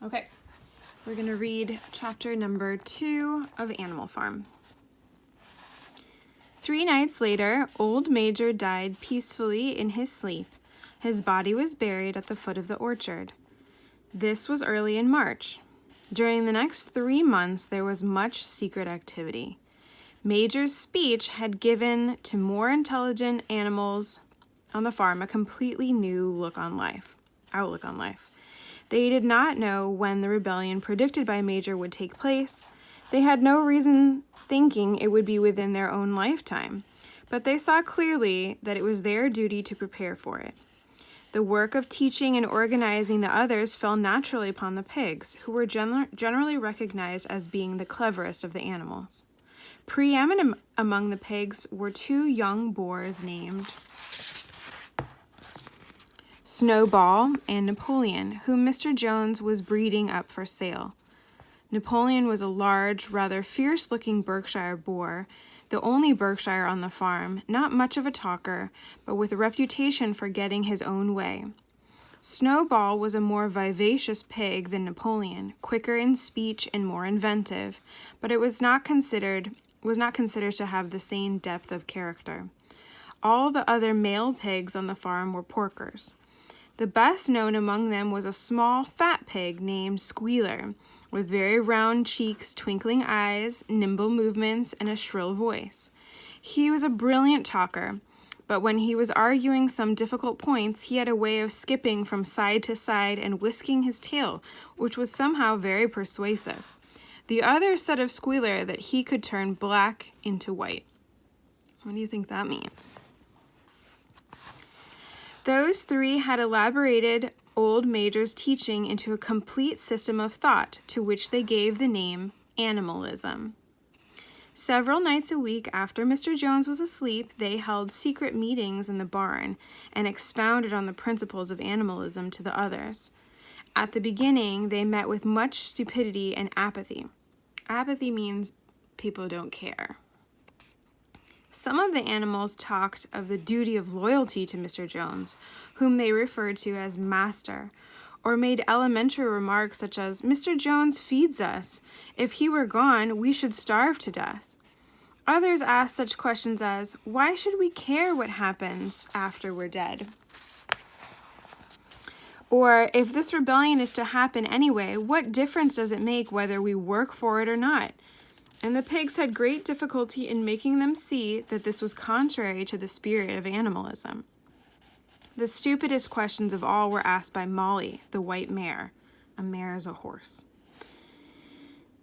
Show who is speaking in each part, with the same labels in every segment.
Speaker 1: Okay, we're going to read chapter number 2 of Animal Farm. 3 nights later, old Major died peacefully in his sleep. His body was buried at the foot of the orchard. This was early in March. During the next 3 months, there was much secret activity. Major's speech had given to more intelligent animals on the farm a completely new outlook on life. They did not know when the rebellion predicted by Major would take place. They had no reason thinking it would be within their own lifetime, but they saw clearly that it was their duty to prepare for it. The work of teaching and organizing the others fell naturally upon the pigs, who were generally recognized as being the cleverest of the animals. Preeminent among the pigs were 2 young boars named Snowball and Napoleon, whom Mr. Jones was breeding up for sale. Napoleon was a large, rather fierce-looking Berkshire boar, the only Berkshire on the farm, not much of a talker, but with a reputation for getting his own way. Snowball was a more vivacious pig than Napoleon, quicker in speech and more inventive, but it was not considered to have the same depth of character. All the other male pigs on the farm were porkers. The best known among them was a small, fat pig named Squealer, with very round cheeks, twinkling eyes, nimble movements, and a shrill voice. He was a brilliant talker, but when he was arguing some difficult points, he had a way of skipping from side to side and whisking his tail, which was somehow very persuasive. The others said of Squealer that he could turn black into white. What do you think that means? Those 3 had elaborated old Major's teaching into a complete system of thought, to which they gave the name animalism. Several nights a week after Mr. Jones was asleep, they held secret meetings in the barn and expounded on the principles of animalism to the others. At the beginning, they met with much stupidity and apathy. Apathy means people don't care. Some of the animals talked of the duty of loyalty to Mr. Jones, whom they referred to as Master, or made elementary remarks such as, "Mr. Jones feeds us. If he were gone, we should starve to death." Others asked such questions as, "Why should we care what happens after we're dead?" Or, "If this rebellion is to happen anyway, what difference does it make whether we work for it or not?" And the pigs had great difficulty in making them see that this was contrary to the spirit of animalism. The stupidest questions of all were asked by Molly, the white mare. A mare is a horse.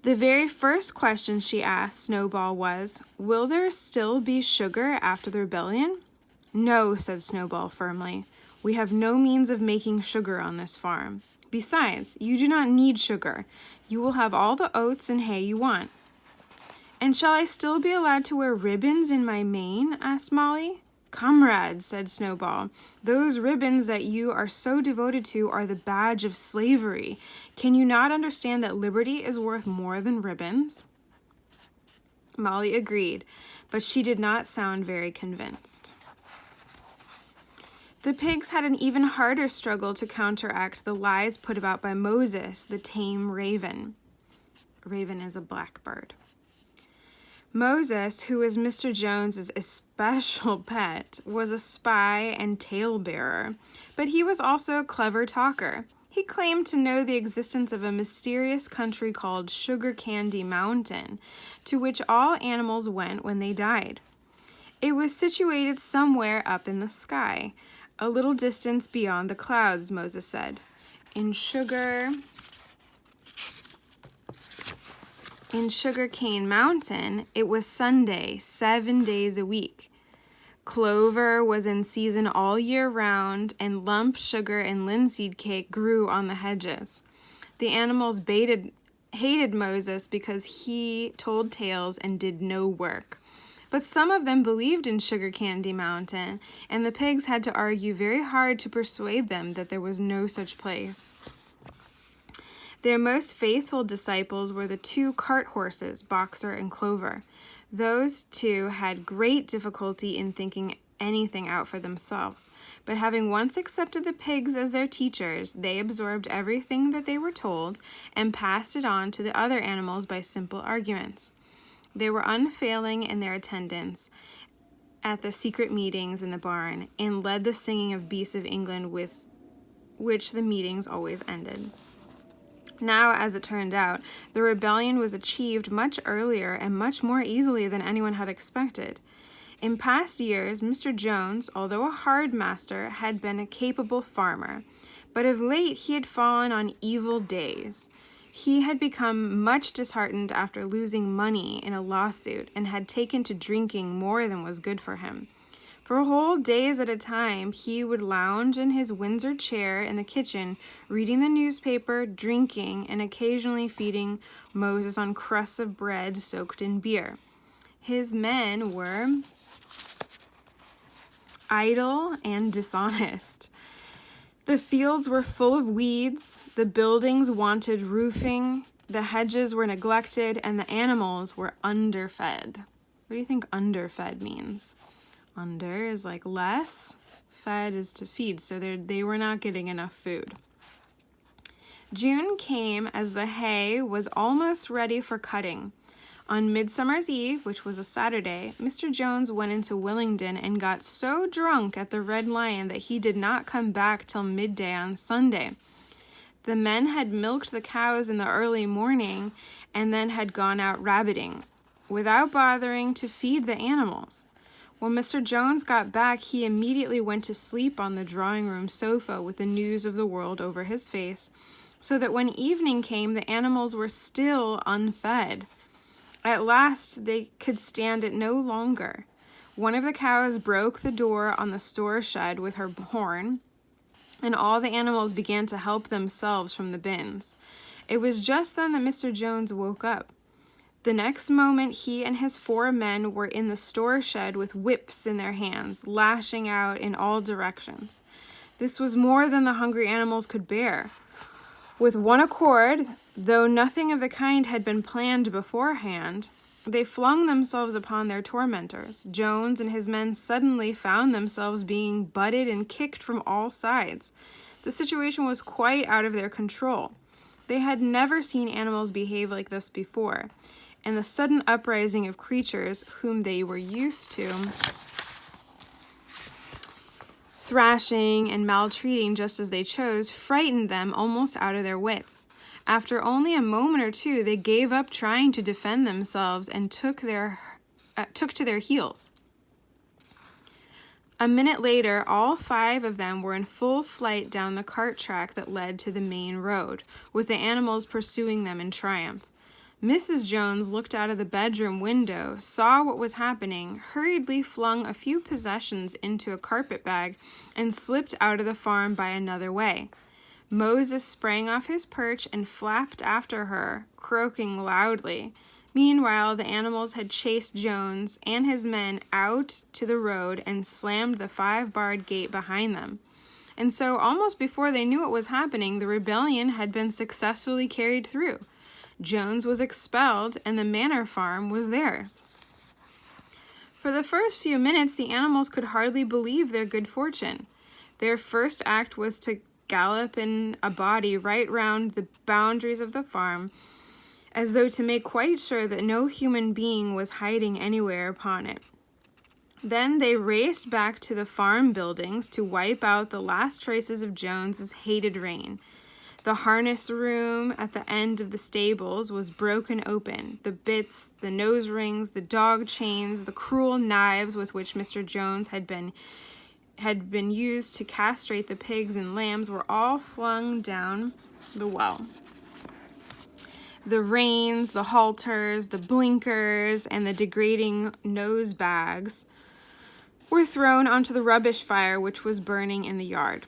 Speaker 1: The very first question she asked Snowball was, "Will there still be sugar after the rebellion?" "No," said Snowball firmly. "We have no means of making sugar on this farm. Besides, you do not need sugar. You will have all the oats and hay you want." "And shall I still be allowed to wear ribbons in my mane?" asked Molly. "Comrades," said Snowball, "those ribbons that you are so devoted to are the badge of slavery. Can you not understand that liberty is worth more than ribbons?" Molly agreed, but she did not sound very convinced. The pigs had an even harder struggle to counteract the lies put about by Moses, the tame raven. Raven is a blackbird. Moses, who was Mr. Jones's especial pet, was a spy and tale-bearer, but he was also a clever talker. He claimed to know the existence of a mysterious country called Sugar Candy Mountain, to which all animals went when they died. It was situated somewhere up in the sky, a little distance beyond the clouds, Moses said. In Sugar Cane Mountain, it was Sunday, 7 days a week. Clover was in season all year round, and lump sugar and linseed cake grew on the hedges. The animals hated Moses because he told tales and did no work. But some of them believed in Sugar Candy Mountain, and the pigs had to argue very hard to persuade them that there was no such place. Their most faithful disciples were the 2 cart horses, Boxer and Clover. Those 2 had great difficulty in thinking anything out for themselves. But having once accepted the pigs as their teachers, they absorbed everything that they were told and passed it on to the other animals by simple arguments. They were unfailing in their attendance at the secret meetings in the barn and led the singing of Beasts of England with which the meetings always ended. Now, as it turned out, the rebellion was achieved much earlier and much more easily than anyone had expected. In past years, Mr. Jones, although a hard master, had been a capable farmer, but of late he had fallen on evil days. He had become much disheartened after losing money in a lawsuit and had taken to drinking more than was good for him. For whole days at a time, he would lounge in his Windsor chair in the kitchen, reading the newspaper, drinking, and occasionally feeding Moses on crusts of bread soaked in beer. His men were idle and dishonest. The fields were full of weeds, the buildings wanted roofing, the hedges were neglected, and the animals were underfed. What do you think underfed means? Under is like less, fed is to feed, so they were not getting enough food. June came as the hay was almost ready for cutting. On Midsummer's Eve, which was a Saturday, Mr. Jones went into Willingdon and got so drunk at the Red Lion that he did not come back till midday on Sunday. The men had milked the cows in the early morning and then had gone out rabbiting, without bothering to feed the animals. When Mr. Jones got back, he immediately went to sleep on the drawing-room sofa with the news of the world over his face, so that when evening came, the animals were still unfed. At last, they could stand it no longer. One of the cows broke the door on the store shed with her horn, and all the animals began to help themselves from the bins. It was just then that Mr. Jones woke up. The next moment, he and his 4 men were in the store shed with whips in their hands, lashing out in all directions. This was more than the hungry animals could bear. With one accord, though nothing of the kind had been planned beforehand, they flung themselves upon their tormentors. Jones and his men suddenly found themselves being butted and kicked from all sides. The situation was quite out of their control. They had never seen animals behave like this before, and the sudden uprising of creatures whom they were used to thrashing and maltreating just as they chose frightened them almost out of their wits. After only a moment or two, they gave up trying to defend themselves and took to their heels. A minute later, all 5 of them were in full flight down the cart track that led to the main road, with the animals pursuing them in triumph. Mrs. Jones looked out of the bedroom window, saw what was happening, hurriedly flung a few possessions into a carpet bag, and slipped out of the farm by another way. Moses sprang off his perch and flapped after her, croaking loudly. Meanwhile, the animals had chased Jones and his men out to the road and slammed the 5-barred gate behind them. And so, almost before they knew what was happening, the rebellion had been successfully carried through. Jones was expelled, and the manor farm was theirs. For the first few minutes, the animals could hardly believe their good fortune. Their first act was to gallop in a body right round the boundaries of the farm, as though to make quite sure that no human being was hiding anywhere upon it. Then they raced back to the farm buildings to wipe out the last traces of Jones's hated reign. The harness room at the end of the stables was broken open. The bits, the nose rings, the dog chains, the cruel knives with which Mr. Jones had been used to castrate the pigs and lambs were all flung down the well. The reins, the halters, the blinkers, and the degrading nose bags were thrown onto the rubbish fire which was burning in the yard.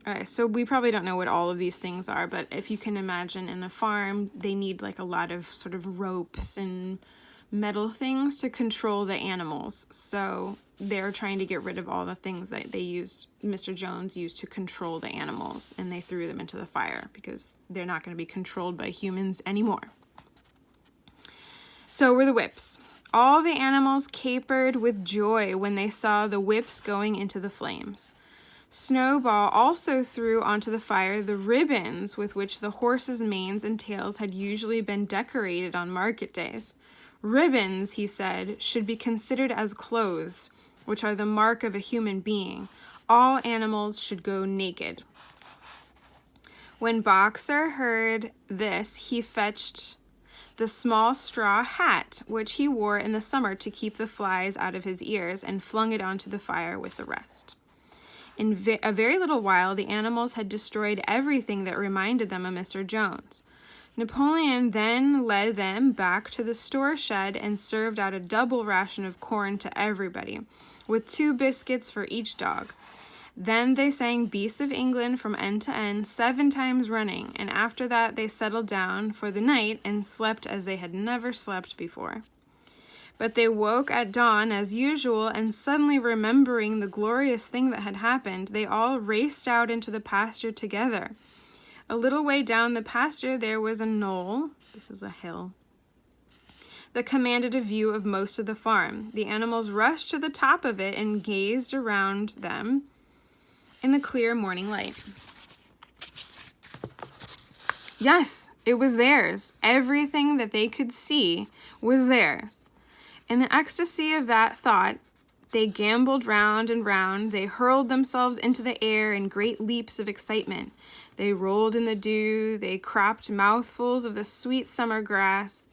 Speaker 1: Okay, so we probably don't know what all of these things are, but if you can imagine in a farm, they need like a lot of sort of ropes and metal things to control the animals. So they're trying to get rid of all the things that Mr. Jones used to control the animals, and they threw them into the fire because they're not going to be controlled by humans anymore. So were the whips. All the animals capered with joy when they saw the whips going into the flames. Snowball also threw onto the fire the ribbons with which the horses' manes and tails had usually been decorated on market days. Ribbons, he said, should be considered as clothes, which are the mark of a human being. All animals should go naked. When Boxer heard this, he fetched the small straw hat, which he wore in the summer to keep the flies out of his ears, and flung it onto the fire with the rest. In a very little while, the animals had destroyed everything that reminded them of Mr. Jones. Napoleon then led them back to the store shed and served out a double ration of corn to everybody, with 2 biscuits for each dog. Then they sang Beasts of England from end to end 7 times running, and after that they settled down for the night and slept as they had never slept before. But they woke at dawn as usual, and suddenly remembering the glorious thing that had happened, they all raced out into the pasture together. A little way down the pasture there was a knoll, this is a hill, that commanded a view of most of the farm. The animals rushed to the top of it and gazed around them in the clear morning light. Yes, it was theirs. Everything that they could see was theirs. In the ecstasy of that thought, they gamboled round and round. They hurled themselves into the air in great leaps of excitement. They rolled in the dew. They cropped mouthfuls of the sweet summer grass.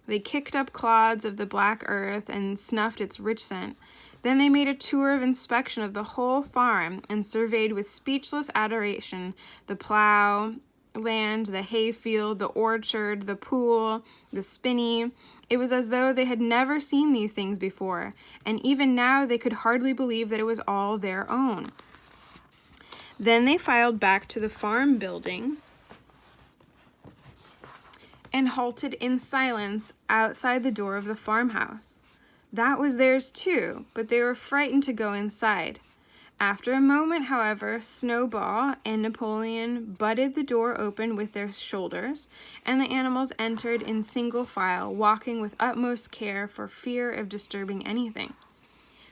Speaker 1: They kicked up clods of the black earth and snuffed its rich scent. Then they made a tour of inspection of the whole farm and surveyed with speechless adoration the plow land, the hayfield, the orchard, the pool, the spinney. It was as though they had never seen these things before, and even now they could hardly believe that it was all their own. Then they filed back to the farm buildings and halted in silence outside the door of the farmhouse. That was theirs too, but they were frightened to go inside. After a moment, however, Snowball and Napoleon butted the door open with their shoulders, and the animals entered in single file, walking with utmost care for fear of disturbing anything.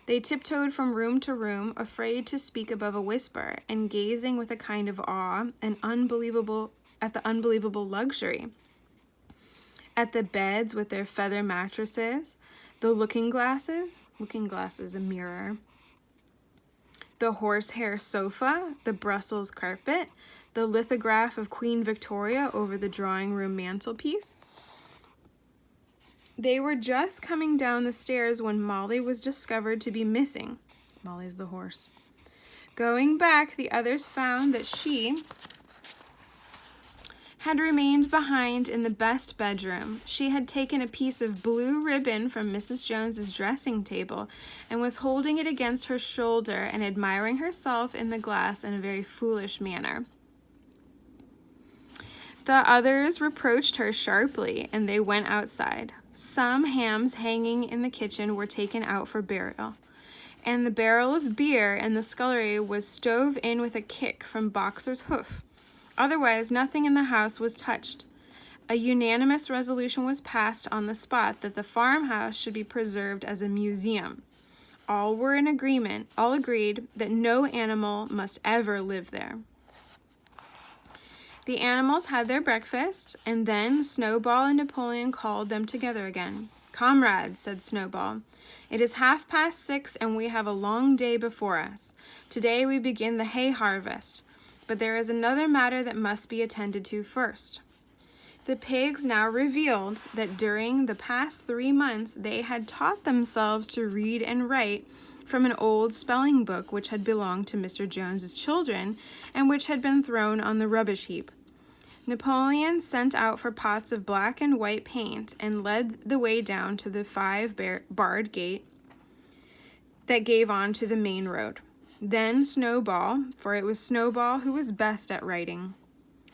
Speaker 1: They tiptoed from room to room, afraid to speak above a whisper, and gazing with a kind of awe and at the unbelievable luxury. At the beds with their feather mattresses, the looking glasses, a mirror, the horsehair sofa, the Brussels carpet, the lithograph of Queen Victoria over the drawing room mantelpiece. They were just coming down the stairs when Molly was discovered to be missing. Molly's the horse. Going back, the others found that she had remained behind in the best bedroom. She had taken a piece of blue ribbon from Mrs. Jones's dressing table and was holding it against her shoulder and admiring herself in the glass in a very foolish manner. The others reproached her sharply, and they went outside. Some hams hanging in the kitchen were taken out for burial, and the barrel of beer in the scullery was stove in with a kick from Boxer's hoof. Otherwise, nothing in the house was touched. A unanimous resolution was passed on the spot that the farmhouse should be preserved as a museum. All were in agreement, all agreed that no animal must ever live there. The animals had their breakfast, and then Snowball and Napoleon called them together again. "Comrades," said Snowball, "it is 6:30, and we have a long day before us. Today we begin the hay harvest. But there is another matter that must be attended to first." The pigs now revealed that during the past 3 months they had taught themselves to read and write from an old spelling book which had belonged to Mr. Jones's children and which had been thrown on the rubbish heap. Napoleon sent out for pots of black and white paint and led the way down to the 5-barred gate that gave on to the main road. Then Snowball, for it was Snowball who was best at writing,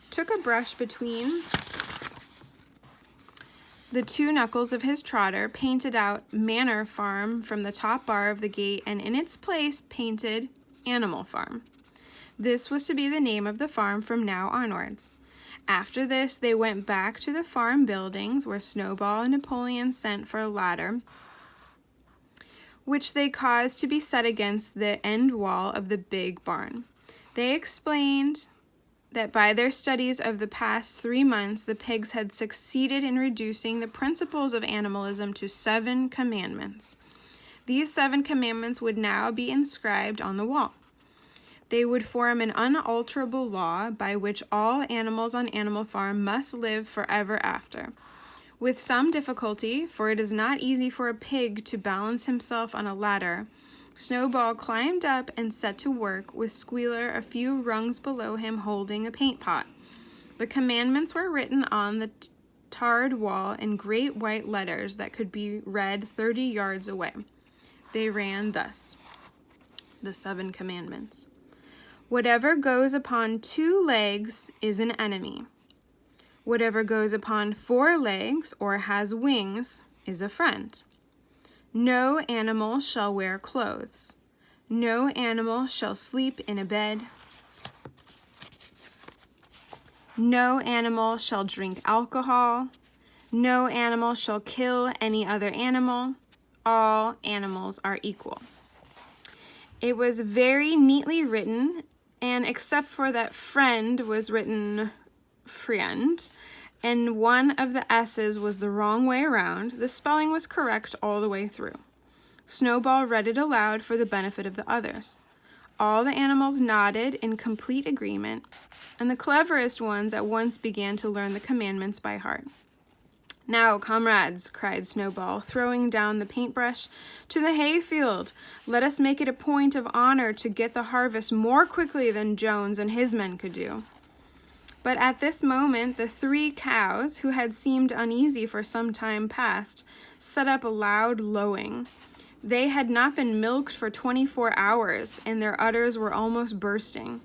Speaker 1: took a brush between the 2 knuckles of his trotter, painted out Manor Farm from the top bar of the gate, and in its place painted Animal Farm. This was to be the name of the farm from now onwards. After this, they went back to the farm buildings where Snowball and Napoleon sent for a ladder which they caused to be set against the end wall of the big barn. They explained that by their studies of the past 3 months, the pigs had succeeded in reducing the principles of animalism to 7 commandments. These 7 commandments would now be inscribed on the wall. They would form an unalterable law by which all animals on Animal Farm must live forever after. With some difficulty, for it is not easy for a pig to balance himself on a ladder, Snowball climbed up and set to work, with Squealer a few rungs below him holding a paint pot. The commandments were written on the tarred wall in great white letters that could be read 30 yards away. They ran thus: the 7 commandments. Whatever goes upon 2 legs is an enemy. Whatever goes upon 4 legs or has wings is a friend. No animal shall wear clothes. No animal shall sleep in a bed. No animal shall drink alcohol. No animal shall kill any other animal. All animals are equal. It was very neatly written, and except for that friend was written friend, and one of the S's was the wrong way around, the spelling was correct all the way through. Snowball read it aloud for the benefit of the others. All the animals nodded in complete agreement, and the cleverest ones at once began to learn the commandments by heart. Now, comrades, cried Snowball, throwing down the paintbrush, to the hayfield. Let us make it a point of honor to get the harvest more quickly than Jones and his men could do. But at this moment, the 3 cows, who had seemed uneasy for some time past, set up a loud lowing. They had not been milked for 24 hours, and their udders were almost bursting.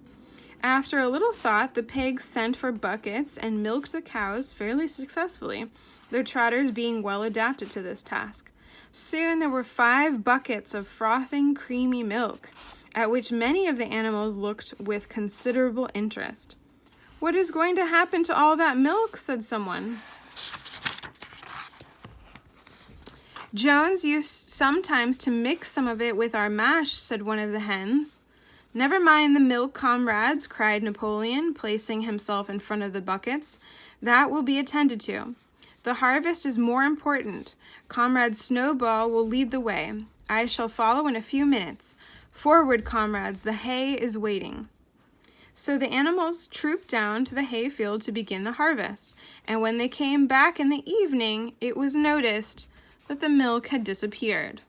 Speaker 1: After a little thought, the pigs sent for buckets and milked the cows fairly successfully, their trotters being well adapted to this task. Soon there were 5 buckets of frothing, creamy milk, at which many of the animals looked with considerable interest. "What is going to happen to all that milk?" said someone. "Jones used sometimes to mix some of it with our mash," said one of the hens. "Never mind the milk, comrades," cried Napoleon, placing himself in front of the buckets. "That will be attended to. The harvest is more important. Comrade Snowball will lead the way. I shall follow in a few minutes. Forward, comrades, the hay is waiting." So the animals trooped down to the hayfield to begin the harvest, and when they came back in the evening, it was noticed that the milk had disappeared.